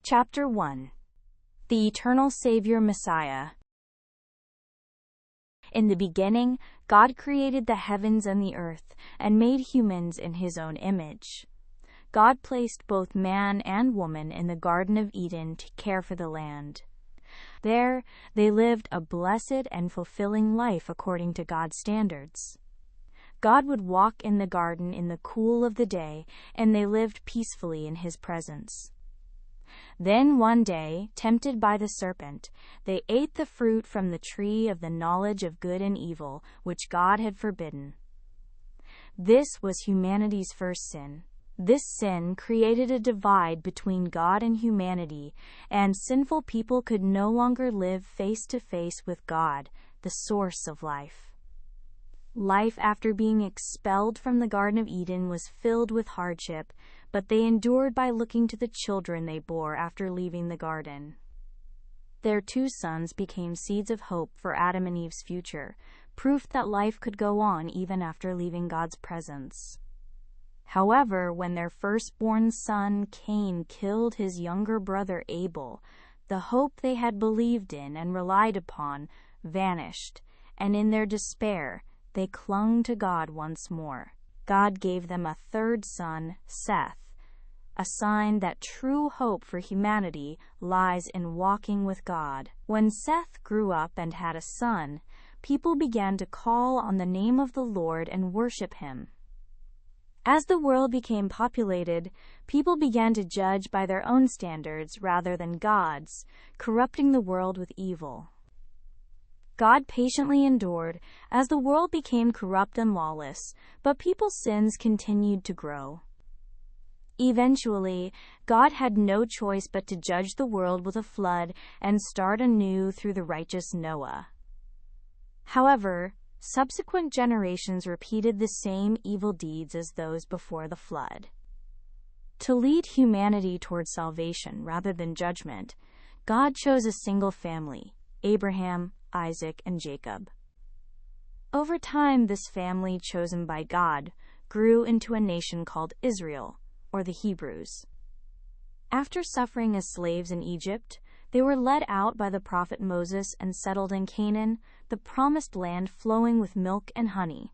Chapter 1. The Eternal Savior Messiah. In the beginning, God created the heavens and the earth, and made humans in His own image. God placed both man and woman in the Garden of Eden to care for the land. There, they lived a blessed and fulfilling life according to God's standards. God would walk in the garden in the cool of the day, and they lived peacefully in His presence. Then one day, tempted by the serpent, they ate the fruit from the tree of the knowledge of good and evil, which God had forbidden. This was humanity's first sin. This sin created a divide between God and humanity, and sinful people could no longer live face to face with God, the source of life. Life after being expelled from the Garden of Eden was filled with hardship, but they endured by looking to the children they bore after leaving the garden. Their 2 sons became seeds of hope for Adam and Eve's future, proof that life could go on even after leaving God's presence. However, when their firstborn son, Cain, killed his younger brother Abel, the hope they had believed in and relied upon vanished, and in their despair, they clung to God once more. God gave them a 3rd son, Seth, a sign that true hope for humanity lies in walking with God. When Seth grew up and had a son, people began to call on the name of the Lord and worship Him. As the world became populated, people began to judge by their own standards rather than God's, corrupting the world with evil. God patiently endured as the world became corrupt and lawless, but people's sins continued to grow. Eventually, God had no choice but to judge the world with a flood and start anew through the righteous Noah. However, subsequent generations repeated the same evil deeds as those before the flood. To lead humanity toward salvation rather than judgment, God chose a single family, Abraham, Isaac, and Jacob. Over time, this family chosen by God grew into a nation called Israel, or the Hebrews. After suffering as slaves in Egypt, they were led out by the prophet Moses and settled in Canaan, the promised land flowing with milk and honey.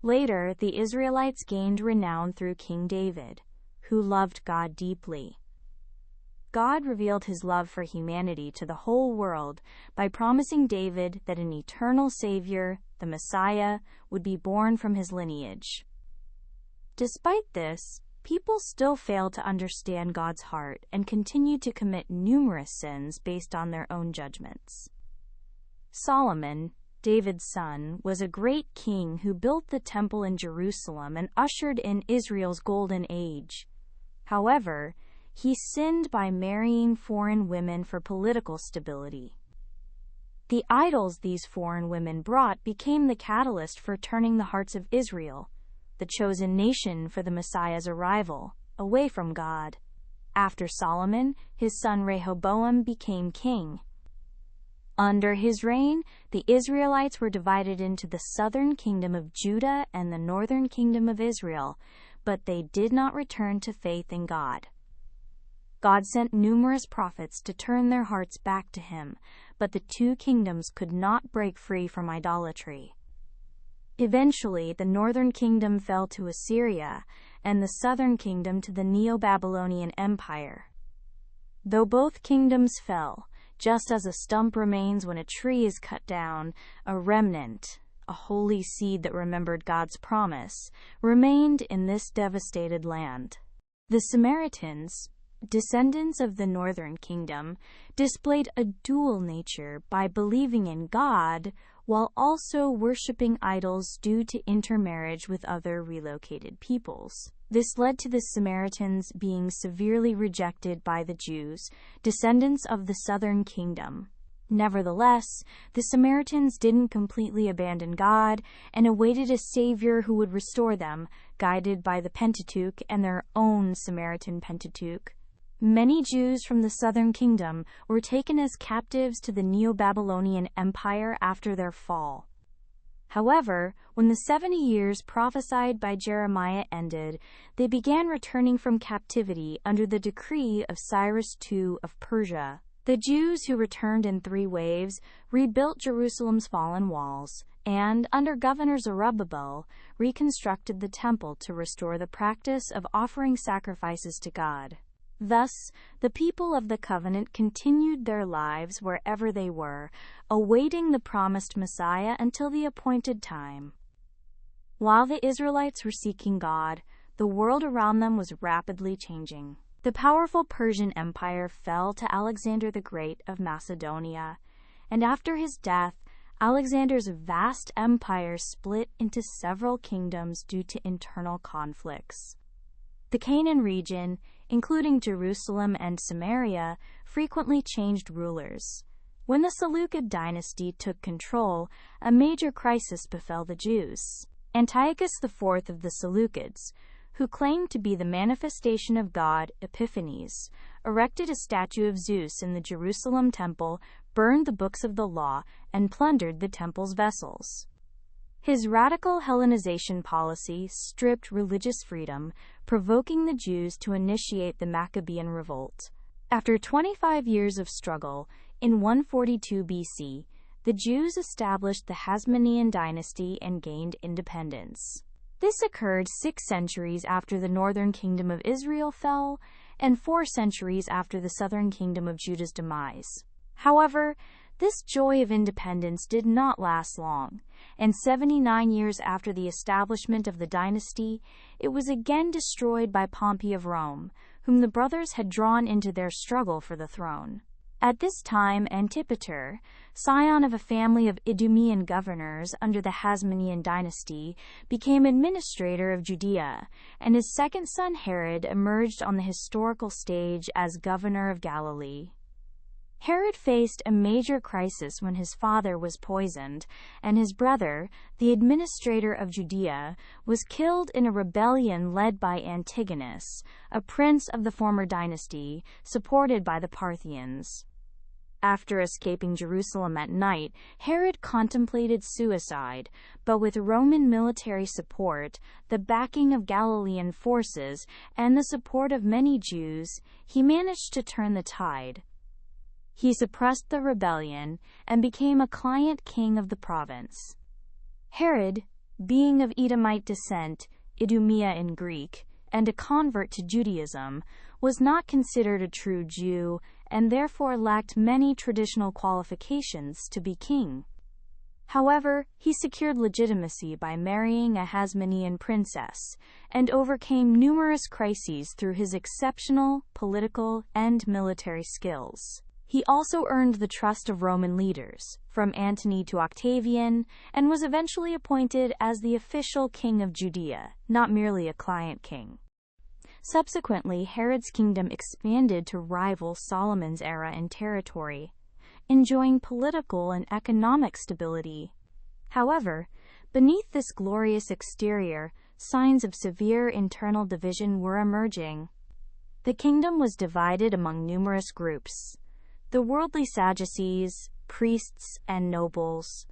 Later, the Israelites gained renown through King David, who loved God deeply. God revealed His love for humanity to the whole world by promising David that an eternal Savior, the Messiah, would be born from his lineage. Despite this, people still failed to understand God's heart and continued to commit numerous sins based on their own judgments. Solomon, David's son, was a great king who built the temple in Jerusalem and ushered in Israel's golden age. However, he sinned by marrying foreign women for political stability. The idols these foreign women brought became the catalyst for turning the hearts of Israel, the chosen nation for the Messiah's arrival, away from God. After Solomon, his son Rehoboam became king. Under his reign, the Israelites were divided into the southern kingdom of Judah and the northern kingdom of Israel, but they did not return to faith in God. God sent numerous prophets to turn their hearts back to Him, but the 2 kingdoms could not break free from idolatry. Eventually, the northern kingdom fell to Assyria, and the southern kingdom to the Neo-Babylonian Empire. Though both kingdoms fell, just as a stump remains when a tree is cut down, a remnant, a holy seed that remembered God's promise, remained in this devastated land. The Samaritans, descendants of the northern kingdom, displayed a dual nature by believing in God while also worshiping idols due to intermarriage with other relocated peoples. This led to the Samaritans being severely rejected by the Jews, descendants of the southern kingdom. Nevertheless, the Samaritans didn't completely abandon God and awaited a Savior who would restore them, guided by the Pentateuch and their own Samaritan Pentateuch. Many Jews from the southern kingdom were taken as captives to the Neo-Babylonian Empire after their fall. However, when the 70 years prophesied by Jeremiah ended, they began returning from captivity under the decree of Cyrus II of Persia. The Jews who returned in 3 waves rebuilt Jerusalem's fallen walls, and, under Governor Zerubbabel, reconstructed the temple to restore the practice of offering sacrifices to God. Thus, the people of the covenant continued their lives wherever they were, awaiting the promised Messiah until the appointed time. While the Israelites were seeking God, the world around them was rapidly changing. The powerful Persian Empire fell to Alexander the Great of Macedonia, and after his death, Alexander's vast empire split into several kingdoms due to internal conflicts. The Canaan region, including Jerusalem and Samaria, frequently changed rulers. When the Seleucid dynasty took control, a major crisis befell the Jews. Antiochus IV of the Seleucids, who claimed to be the manifestation of God, Epiphanes, erected a statue of Zeus in the Jerusalem temple, burned the books of the law, and plundered the temple's vessels. His radical Hellenization policy stripped religious freedom, provoking the Jews to initiate the Maccabean revolt. After 25 years of struggle, in 142 BC, the Jews established the Hasmonean dynasty and gained independence. This occurred 6 centuries after the northern kingdom of Israel fell, and 4 centuries after the southern kingdom of Judah's demise. However, this joy of independence did not last long, and 79 years after the establishment of the dynasty, it was again destroyed by Pompey of Rome, whom the brothers had drawn into their struggle for the throne. At this time, Antipater, scion of a family of Idumean governors under the Hasmonean dynasty, became administrator of Judea, and his second son Herod emerged on the historical stage as governor of Galilee. Herod faced a major crisis when his father was poisoned, and his brother, the administrator of Judea, was killed in a rebellion led by Antigonus, a prince of the former dynasty, supported by the Parthians. After escaping Jerusalem at night, Herod contemplated suicide, but with Roman military support, the backing of Galilean forces, and the support of many Jews, he managed to turn the tide. He suppressed the rebellion and became a client king of the province. Herod, being of Edomite descent, Idumea in Greek, and a convert to Judaism, was not considered a true Jew and therefore lacked many traditional qualifications to be king. However, he secured legitimacy by marrying a Hasmonean princess and overcame numerous crises through his exceptional political and military skills. He also earned the trust of Roman leaders, from Antony to Octavian, and was eventually appointed as the official king of Judea, not merely a client king. Subsequently, Herod's kingdom expanded to rival Solomon's era in territory, enjoying political and economic stability. However, beneath this glorious exterior, signs of severe internal division were emerging. The kingdom was divided among numerous groups: the worldly Sadducees, priests and nobles,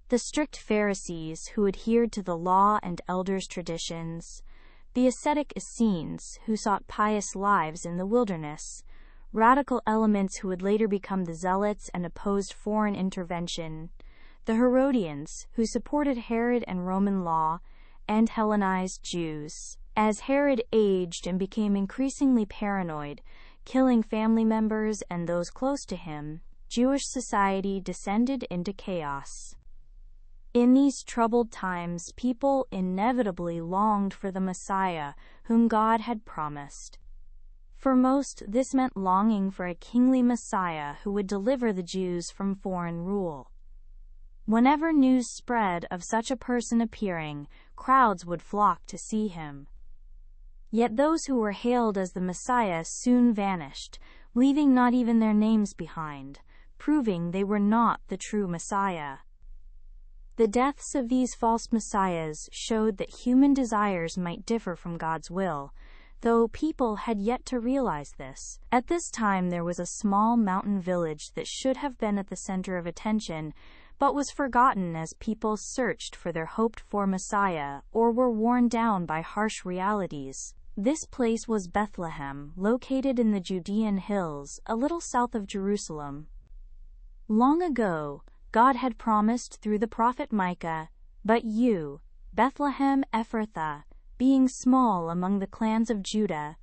the strict Pharisees who adhered to the law and elders' traditions, the ascetic Essenes who sought pious lives in the wilderness, radical elements who would later become the Zealots and opposed foreign intervention, the Herodians who supported Herod and Roman law, and Hellenized Jews. As Herod aged and became increasingly paranoid, killing family members and those close to him, Jewish society descended into chaos. In these troubled times, people inevitably longed for the Messiah whom God had promised. For most, this meant longing for a kingly Messiah who would deliver the Jews from foreign rule. Whenever news spread of such a person appearing, crowds would flock to see him. Yet those who were hailed as the Messiah soon vanished, leaving not even their names behind, proving they were not the true Messiah. The deaths of these false messiahs showed that human desires might differ from God's will, though people had yet to realize this. At this time there was a small mountain village that should have been at the center of attention, but was forgotten as people searched for their hoped-for Messiah or were worn down by harsh realities. This place was Bethlehem, located in the Judean hills, a little south of Jerusalem. Long ago, God had promised through the prophet Micah, "But you, Bethlehem Ephrathah, being small among the clans of Judah,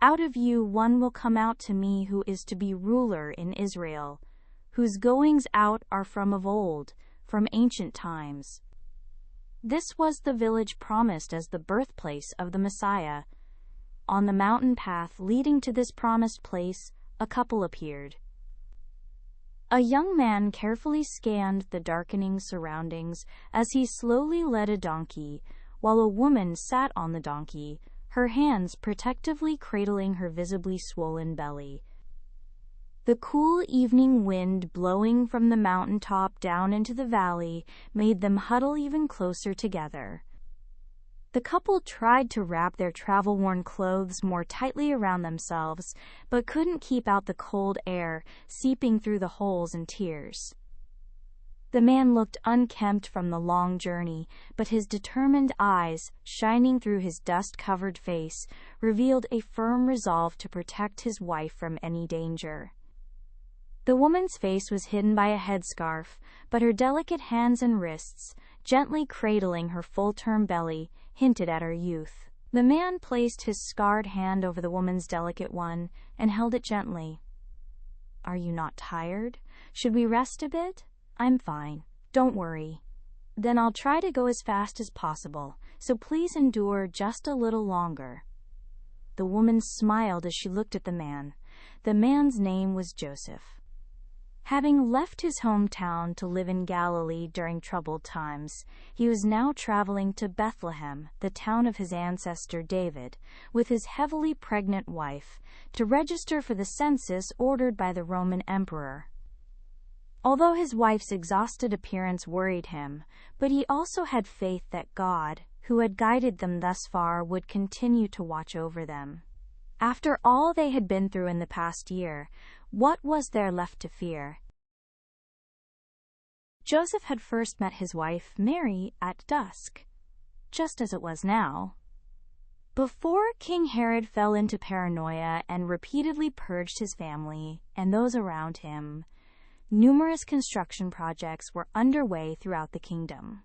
out of you one will come out to me who is to be ruler in Israel, whose goings out are from of old, from ancient times." This was the village promised as the birthplace of the Messiah. On the mountain path leading to this promised place, a couple appeared. A young man carefully scanned the darkening surroundings as he slowly led a donkey, while a woman sat on the donkey, her hands protectively cradling her visibly swollen belly. The cool evening wind blowing from the mountain top down into the valley made them huddle even closer together. The couple tried to wrap their travel-worn clothes more tightly around themselves, but couldn't keep out the cold air seeping through the holes and tears. The man looked unkempt from the long journey, but his determined eyes, shining through his dust-covered face, revealed a firm resolve to protect his wife from any danger. The woman's face was hidden by a headscarf, but her delicate hands and wrists, gently cradling her full-term belly, hinted at her youth. The man placed his scarred hand over the woman's delicate one and held it gently. "Are you not tired? Should we rest a bit?" "I'm fine. Don't worry." "Then I'll try to go as fast as possible, so please endure just a little longer." The woman smiled as she looked at the man. The man's name was Joseph. Having left his hometown to live in Galilee during troubled times, he was now traveling to Bethlehem, the town of his ancestor David, with his heavily pregnant wife, to register for the census ordered by the Roman emperor. Although his wife's exhausted appearance worried him, but he also had faith that God, who had guided them thus far, would continue to watch over them. After all they had been through in the past year, what was there left to fear? Joseph had first met his wife, Mary, at dusk, just as it was now. Before King Herod fell into paranoia and repeatedly purged his family and those around him, numerous construction projects were underway throughout the kingdom.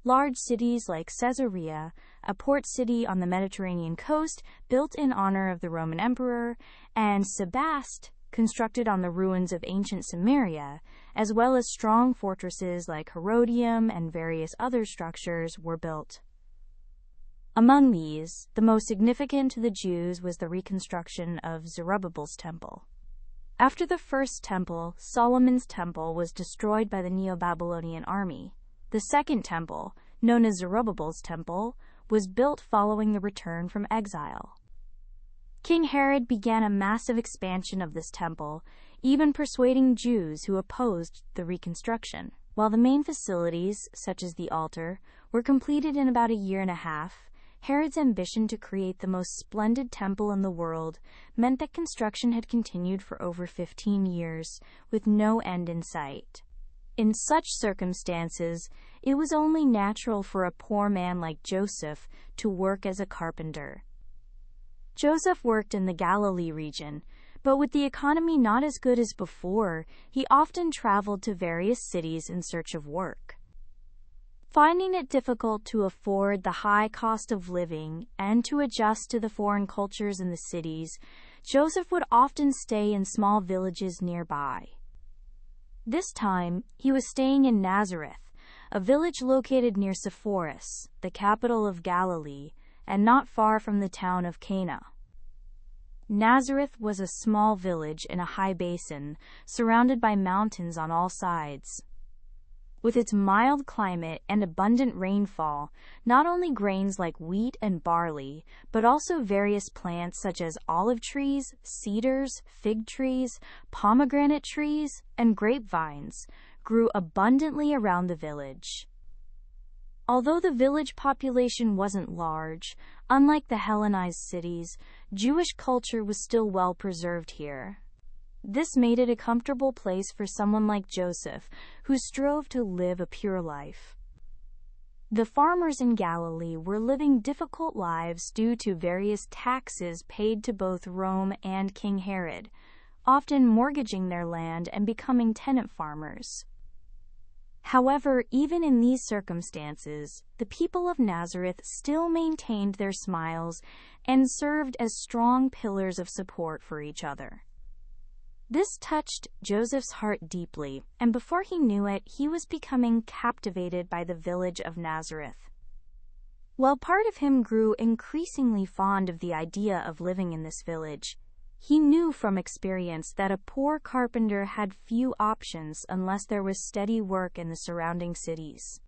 Large cities like Caesarea, a port city on the Mediterranean coast built in honor of the Roman emperor, and Sebaste, constructed on the ruins of ancient Samaria, as well as strong fortresses like Herodium and various other structures, were built. Among these, the most significant to the Jews was the reconstruction of Zerubbabel's temple. After the first temple, Solomon's temple, was destroyed by the Neo-Babylonian army. The second temple, known as Zerubbabel's temple, was built following the return from exile. King Herod began a massive expansion of this temple, even persuading Jews who opposed the reconstruction. While the main facilities, such as the altar, were completed in about a year and a half, Herod's ambition to create the most splendid temple in the world meant that construction had continued for over 15 years, with no end in sight. In such circumstances, it was only natural for a poor man like Joseph to work as a carpenter. Joseph worked in the Galilee region, but with the economy not as good as before, he often traveled to various cities in search of work. Finding it difficult to afford the high cost of living and to adjust to the foreign cultures in the cities, Joseph would often stay in small villages nearby. This time, he was staying in Nazareth, a village located near Sepphoris, the capital of Galilee, and not far from the town of Cana. Nazareth was a small village in a high basin, surrounded by mountains on all sides. With its mild climate and abundant rainfall, not only grains like wheat and barley, but also various plants such as olive trees, cedars, fig trees, pomegranate trees, and grapevines grew abundantly around the village. Although the village population wasn't large, unlike the Hellenized cities, Jewish culture was still well preserved here. This made it a comfortable place for someone like Joseph, who strove to live a pure life. The farmers in Galilee were living difficult lives due to various taxes paid to both Rome and King Herod, often mortgaging their land and becoming tenant farmers. However, even in these circumstances, the people of Nazareth still maintained their smiles and served as strong pillars of support for each other. This touched Joseph's heart deeply, and before he knew it, he was becoming captivated by the village of Nazareth. While part of him grew increasingly fond of the idea of living in this village, he knew from experience that a poor carpenter had few options unless there was steady work in the surrounding cities.